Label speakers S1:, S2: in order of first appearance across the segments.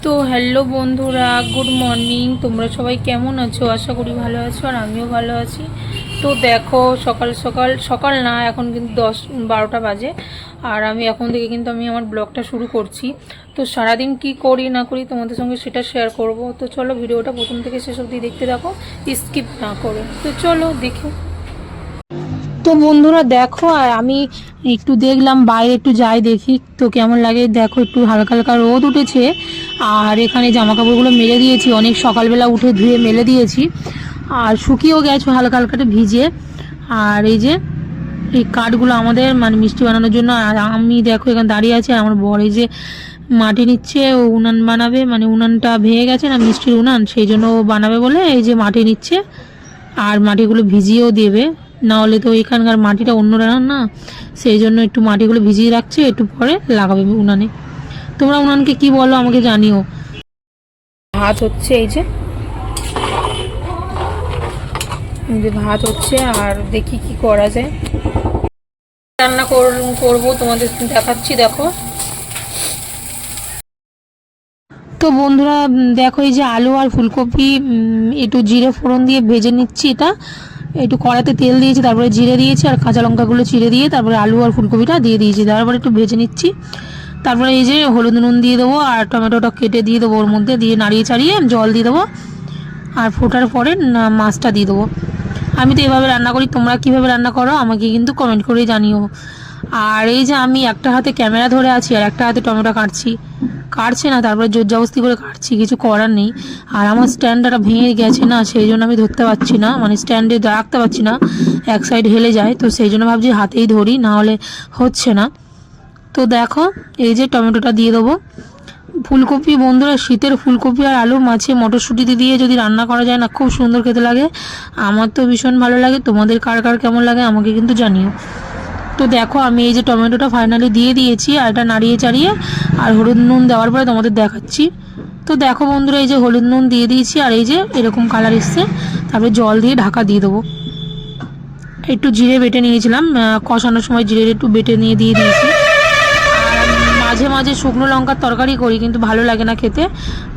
S1: তো হ্যালো বন্ধুরা, good morning. তোমরা সবাই কেমন আছো? আশা করি ভালো আছো, আর আমিও ভালো আছি। তো দেখো, সকাল সকাল সকাল না, এখন কিন্তু 10-12টা বাজে, আর আমি এখন থেকে কিন্তু আমি আমার ব্লগটা শুরু করছি। তো সারাদিন কি করি না করি তোমাদের সঙ্গে সেটা শেয়ার করব। তো চলো ভিডিওটা প্রথম থেকে শেষ অবধি দেখতে থাকো, স্কিপ না করে। তো চলো দেখো। তো বন্ধুরা দেখো, আর আমি একটু দেখলাম বাইরে, একটু যাই দেখি তো কেমন লাগে। দেখো একটু হালকা হালকা রোদ উঠেছে, আর এখানে জামা কাপড়গুলো মেলে দিয়েছি, অনেক সকালবেলা উঠে ধুয়ে মেলে দিয়েছি, আর শুকিয়েও গেছে হালকা হালকাটা ভিজে। আর এই যে এই কাঠগুলো আমাদের মানে মিষ্টি বানানোর জন্য, আর আমি দেখো এখানে দাঁড়িয়ে আছে, আমার বর এই যে মাটি নিচ্ছে, ও উনান বানাবে, মানে উনানটা ভেঙে গেছে না, মিষ্টির উনান, সেই জন্য ও বানাবে বলে এই যে মাটি নিচ্ছে, আর মাটিগুলো ভিজিয়েও দেবে, না হলে তো এখানকার মাটিটা অন্য রান্না না, সেই জন্য একটু মাটিগুলো ভিজিয়ে রাখছে, একটু পরে লাগাবে উনানে। তোমরা উনানকে কি বলো আমাকে জানিও। ভাত হচ্ছে, এই যে ভাত হচ্ছে, আর দেখি কি করা যায়। রান্না করবো তোমাদের দেখাচ্ছি, দেখো। তো বন্ধুরা দেখো, এই যে আলু আর ফুলকপি একটু জিরে ফোড়ন দিয়ে ভেজে নিচ্ছি। এটা একটু কড়াতে তেল দিয়েছি, তারপরে জিরে দিয়েছি, আর কাঁচা লঙ্কাগুলো চিড়ে দিয়ে তারপরে আলু আর ফুলকপিটা দিয়ে দিয়েছি, তারপরে একটু ভেজে নিচ্ছি। তারপরে এই যে হলুদ নুন দিয়ে দেবো, আর টমেটোটা কেটে দিয়ে দেবো, ওর মধ্যে দিয়ে নাড়িয়ে চাড়িয়ে জল দিয়ে দেবো, আর ফোটার পরে মাছটা দিয়ে দেবো। আমি তো এভাবে রান্না করি, তোমরা কীভাবে রান্না করো আমাকে কিন্তু কমেন্ট করে জানিও। আর এই যে আমি একটা হাতে ক্যামেরা ধরে আছি, আর একটা হাতে টমেটো কাটছে না, তারপরে জোর জবস্তি করে কাটছি, কিছু করার নেই। আর আমার স্ট্যান্ডটা ভেঙে গেছে না, সেই জন্য আমি ধরতে পারছি না, মানে স্ট্যান্ডে রাখতে পারছি না, এক সাইড হেলে যায়, তো সেই জন্য ভাবছি হাতেই ধরি, না হলে হচ্ছে না। তো দেখো এই যে টমেটোটা দিয়ে দেবো। ফুলকপি বন্ধুরা, শীতের ফুলকপি আর আলু মাছে মটরশুঁটি দিয়ে যদি রান্না করা যায় না, খুব সুন্দর খেতে লাগে। আমার তো ভীষণ ভালো লাগে, তোমাদের কার কার কেমন লাগে আমাকে কিন্তু জানিও। তো দেখো আমি এই যে টমেটোটা ফাইনালি দিয়ে দিয়েছি, আর এটা নাড়িয়ে চাড়িয়ে আর হলুদ নুন দেওয়ার পরে তোমাদের দেখাচ্ছি। তো দেখো বন্ধুরা, এই যে হলুদ নুন দিয়ে দিয়েছি, আর এই যে এরকম কালার এসছে, তারপরে জল দিয়ে ঢাকা দিয়ে দেবো। একটু জিরে বেটে নিয়েছিলাম, কষানোর সময় জিরে একটু বেটে নিয়ে দিয়ে দিয়েছি। আর মাঝে মাঝে শুকনো লঙ্কার তরকারি করি, কিন্তু ভালো লাগে না খেতে,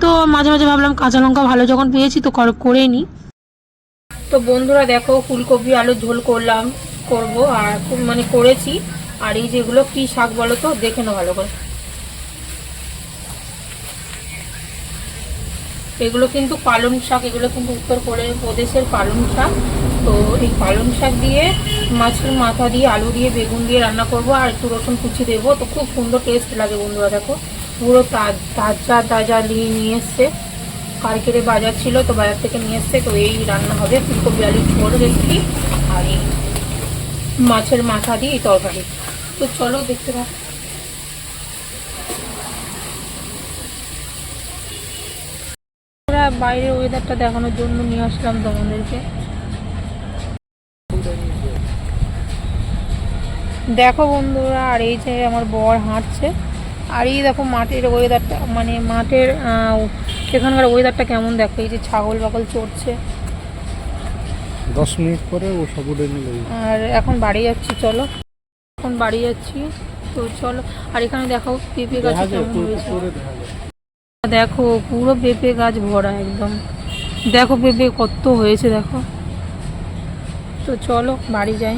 S1: তো মাঝে মাঝে ভাবলাম কাঁচা লঙ্কা ভালো যখন পেয়েছি তো করেই নিই। তো বন্ধুরা দেখো, ফুলকপি আলুর ঝোল করব, আর মানে করেছি। আর এই যেগুলো কি শাক বলো তো, দেখে নাও ভালো করে। এগুলো কিন্তু পালং শাক, এগুলো কিন্তু প্রদেশের পালং শাক। তো এই পালং শাক দিয়ে মাছের মাথা দিয়ে আলু দিয়ে বেগুন দিয়ে রান্না করব, আর একটু রসুন কুচি দেবো, তো খুব সুন্দর টেস্ট লাগে বন্ধুরা। দেখো পুরো তাজা তাজা নিয়ে এসছে, কালকেরে বাজার ছিল, তো বাজার থেকে নিয়ে এসছে। তো এই রান্না হবে ফুলকপি আলুর ঝোল রেসিপি, আর এই মাছের মাথা দিয়ে এই তরকারি। তো চলো দেখতে থাকো। বাইরের ওয়েদারটা দেখানোর জন্য নিয়ে আসলাম তোমাদেরকে। দেখো বন্ধুরা, আর এই যে আমার বর হাঁটছে, আর এই দেখো মাঠের ওয়েদারটা, মানে মাঠের এখানকার ওয়েদারটা কেমন দেখো। এই যে ছাগল বাগল চড়ছে,
S2: 10 মিনিট পরে ও সব উঠে নিল।
S1: আর এখন বাড়ি যাচ্ছি, চলো এখন বাড়ি যাচ্ছি। তো চলো, আর এখানে দেখো পেঁপে গাছ কেমন হয়েছে, দেখো পুরো পেঁপে গাছ ভরা একদম, দেখো পেঁপে কত হয়েছে দেখো। তো চলো বাড়ি যাই।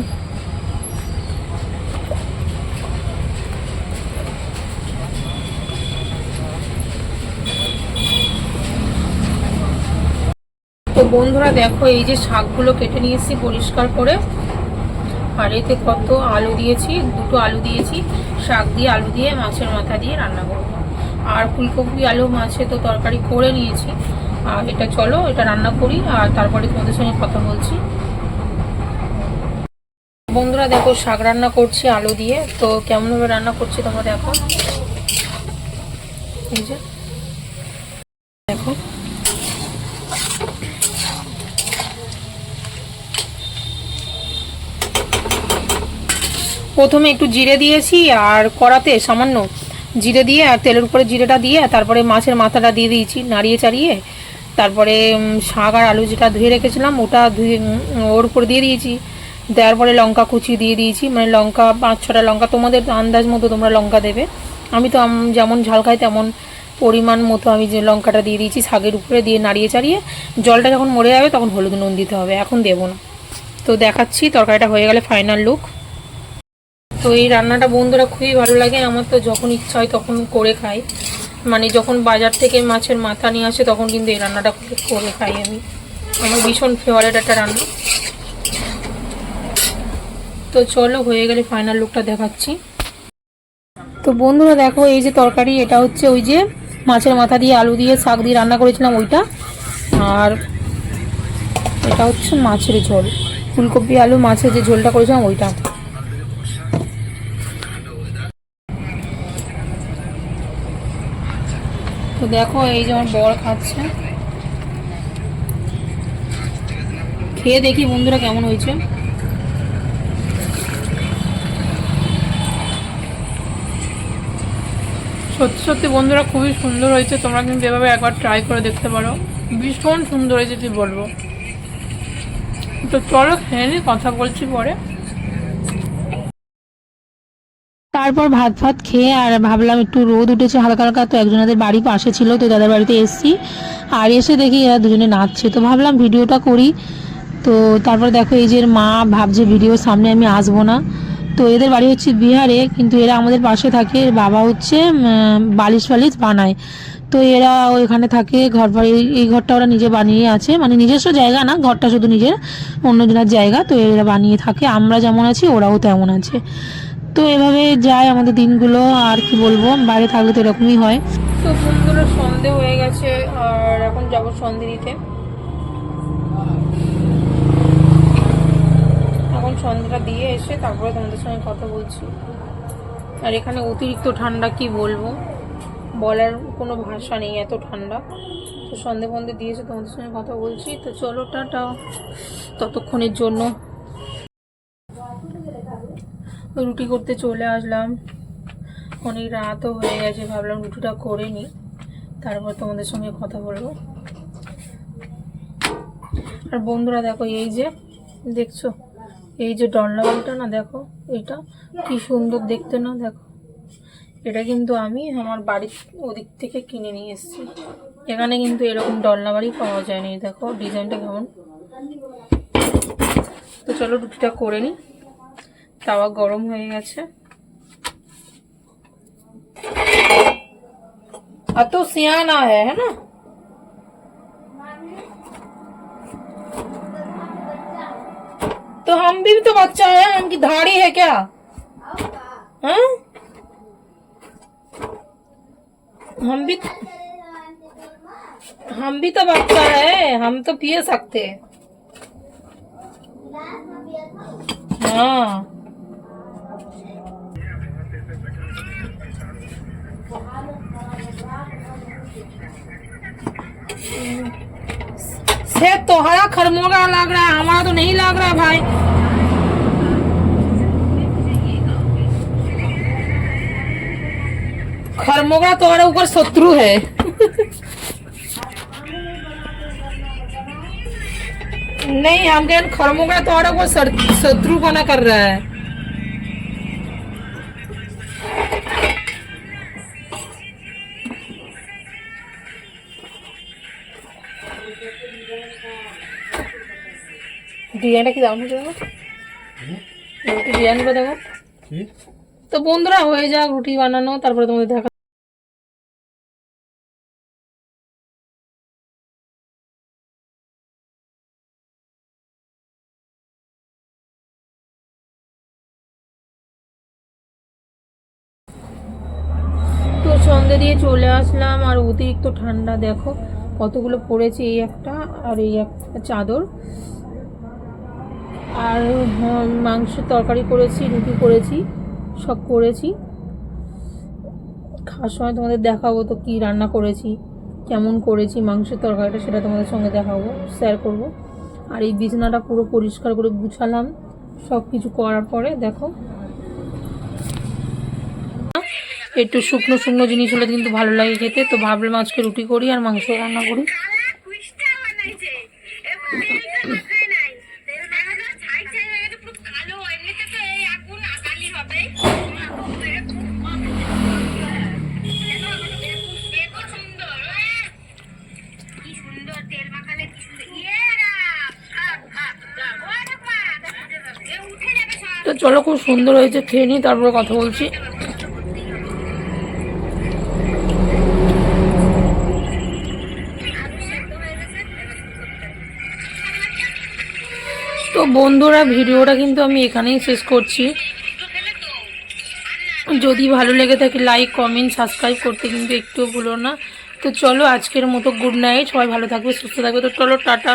S1: তো বন্ধুরা দেখো, এই যে শাকগুলো কেটে নিয়ে এসেছি পরিষ্কার করে, আর এতে কত আলু দিয়েছি, 2টো আলু দিয়েছি, শাক দিয়ে আলু দিয়ে মাছের মাথা দিয়ে রান্না করব। আর ফুলকপি আলু মাছে তো তরকারি করে নিয়েছি, আর এটা চলো এটা রান্না করি, আর তারপরে তোমাদের সঙ্গে কথা বলছি। বন্ধুরা দেখো, শাক রান্না করছি আলু দিয়ে, তো কেমনভাবে রান্না করছি তোমরা দেখো। এই যে দেখো, প্রথমে একটু জিরে দিয়েছি, আর কড়াতে সামান্য জিরে দিয়ে, আর তেলের উপরে জিরেটা দিয়ে, তারপরে মাছের মাথাটা দিয়ে দিয়েছি নাড়িয়ে চাড়িয়ে, তারপরে শাক আর আলু যেটা ধুয়ে রেখেছিলাম ওটা ওর উপর দিয়ে দিয়েছি। দেওয়ার পরে লঙ্কা কুচি দিয়ে দিয়েছি, মানে লঙ্কা 5-6টা লঙ্কা, তোমাদের আন্দাজ মতো তোমরা লঙ্কা দেবে। আমি তো যেমন ঝাল খাই তেমন পরিমাণ মতো আমি যে লঙ্কাটা দিয়ে দিয়েছি শাকের উপরে, দিয়ে নাড়িয়ে চাড়িয়ে জলটা যখন মরে যাবে তখন হলুদ নুন দিতে হবে, এখন দেবো না। তো দেখাচ্ছি তরকারিটা হয়ে গেলে ফাইনাল লুক। তো এই রান্নাটা বন্ধুরা খুবই ভালো লাগে আমার, তো যখন ইচ্ছা হয় তখন করে খাই, মানে যখন বাজার থেকে মাছের মাথা নিয়ে আসে তখন কিন্তু এই রান্নাটা করে খাই আমি, আমার ভীষণ ফেভারিট একটা রান্না। তো চলো হয়ে গেলে ফাইনাল লুকটা দেখাচ্ছি। তো বন্ধুরা দেখো এই যে তরকারি, এটা হচ্ছে ওই যে মাছের মাথা দিয়ে আলু দিয়ে শাক দিয়ে রান্না করেছিলাম ওইটা, আর এটা হচ্ছে মাছের ঝোল, ফুলকপি আলু মাছের যে ঝোলটা করেছিলাম ওইটা। তো দেখো এই যে আমার বর খাচ্ছে, খেয়ে দেখি বন্ধুরা কেমন হয়েছে। সত্যি সত্যি বন্ধুরা খুবই সুন্দর হয়েছে, তোমরা কিন্তু এভাবে একবার ট্রাই করে দেখতে পারো, ভীষণ সুন্দর হয়েছে কি বলবো। তো চলো খেয়ে নি, কথা বলছি পরে। তারপর ভাত ফাত খেয়ে আর ভাবলাম একটু রোদ উঠেছে হালকা হালকা, তো একজনের বাড়ি পাশে ছিল, তো দাদার বাড়িতে এসেছি, আর এসে দেখি এরা দুজনে নাচছে, তো ভাবলাম ভিডিওটা করি। তো তারপর দেখো এই যে মা ভাবছে ভিডিওর সামনে আমি আসবো না, তো এদের বাড়ি হচ্ছে বিহারে, কিন্তু এরা আমাদের পাশে থাকে, এর বাবা হচ্ছে বালিশ ফালিশ বানায়, তো এরা ওইখানে থাকে, ঘর বাড়ি এই ঘরটা ওরা নিজে বানিয়ে আছে, মানে নিজস্ব জায়গা না, ঘরটা শুধু নিজের অন্যজনের জায়গা, তো এরা বানিয়ে থাকে, আমরা যেমন আছি ওরাও তেমন আছে। তো এভাবে যায় আমাদের দিনগুলো, আর কি বলবো, বাইরে থাকলে তো এরকমই হয়। তো বন্ধুরা সন্ধে হয়ে গেছে আর এখন যাবো সন্ধে দিতে, এখন সন্ধ্যাটা দিয়ে এসে তারপরে তোমাদের সঙ্গে কথা বলছি। আর এখানে অতিরিক্ত ঠান্ডা, কি বলবো, বলার কোনো ভাষা নেই, এত ঠান্ডা। তো সন্ধে ফন্ধে দিয়েছে তোমাদের সঙ্গে কথা বলছি, তো চলো টাটা ততক্ষণের জন্য। রুটি করতে চলে আসলাম, অনেক রাতও হয়ে গেছে, ভাবলাম রুটিটা করে নিই তারপর তোমাদের সঙ্গে কথা বলবো। আর বন্ধুরা দেখো এই যে দেখছো, এই যে ডলনাবাড়িটা না, দেখো এইটা কি সুন্দর দেখতে না, দেখো এটা কিন্তু আমি আমার বাড়ির ওদিক থেকে কিনে নিয়ে এসেছি, এখানে কিন্তু এরকম ডলনাবাড়ি পাওয়া যায়নি, দেখো ডিজাইনটা কেমন। তো চলো রুটিটা করে নিই, তাওয়া গরম হয়ে গেছে। আর তো সিয়ানা হ্যাঁ না, तो हम भी तो बच्चा है, हम की धाड़ी है क्या? हाँ हम भी तो बच्चा है, हम तो पिए सकते हैं। हाँ से तोहरा खरमोगा लग रहा है, हमारा तो नहीं लग रहा है भाई। खरमोगा तुम्हारे ऊपर शत्रु है। नहीं हम कह खरमोगा तुम्हारे ऊपर शत्रु बना कर रहा है। ডিজাইনটা কি দাম হচ্ছে রুটি ডিজাইনটা দেখো। তো বন্ধুরা হয়ে যাক রুটি বানানো, তারপরে তোমাদের দেখা। তো সন্ধ্যে দিয়ে চলে আসলাম, আর অতিরিক্ত ঠান্ডা দেখো কতগুলো পড়েছে, এই একটা আর এই একটা চাদর, আর মাংসের তরকারি করেছি, রুটি করেছি, সব করেছি। খাওয়ার সময় তোমাদের দেখাবো তো কি রান্না করেছি, কেমন করেছি মাংসের তরকারিটা, সেটা তোমাদের সঙ্গে দেখাবো, শেয়ার করব। আর এই বিছানাটা পুরো পরিষ্কার করে গুছালাম সব কিছু করার পরে, দেখো একটু শুকনো শুকনো জিনিস হলে কিন্তু ভালো লাগে খেতে, তো ভাবলাম আজকে রুটি করি আর মাংস রান্না করি। চলো, খুব সুন্দর হয়েছে, খেয়ে নিই তারপরে কথা বলছি। তো বন্ধুরা, ভিডিওটা কিন্তু আমি এখানেই শেষ করছি। যদি ভালো লেগে থাকে লাইক, কমেন্ট, সাবস্ক্রাইব করতে কিন্তু একটুও ভুলো না। তো চলো, আজকের মতো গুড নাইট, সবাই ভালো থাকবে, সুস্থ থাকবে। তো চলো, টাটা।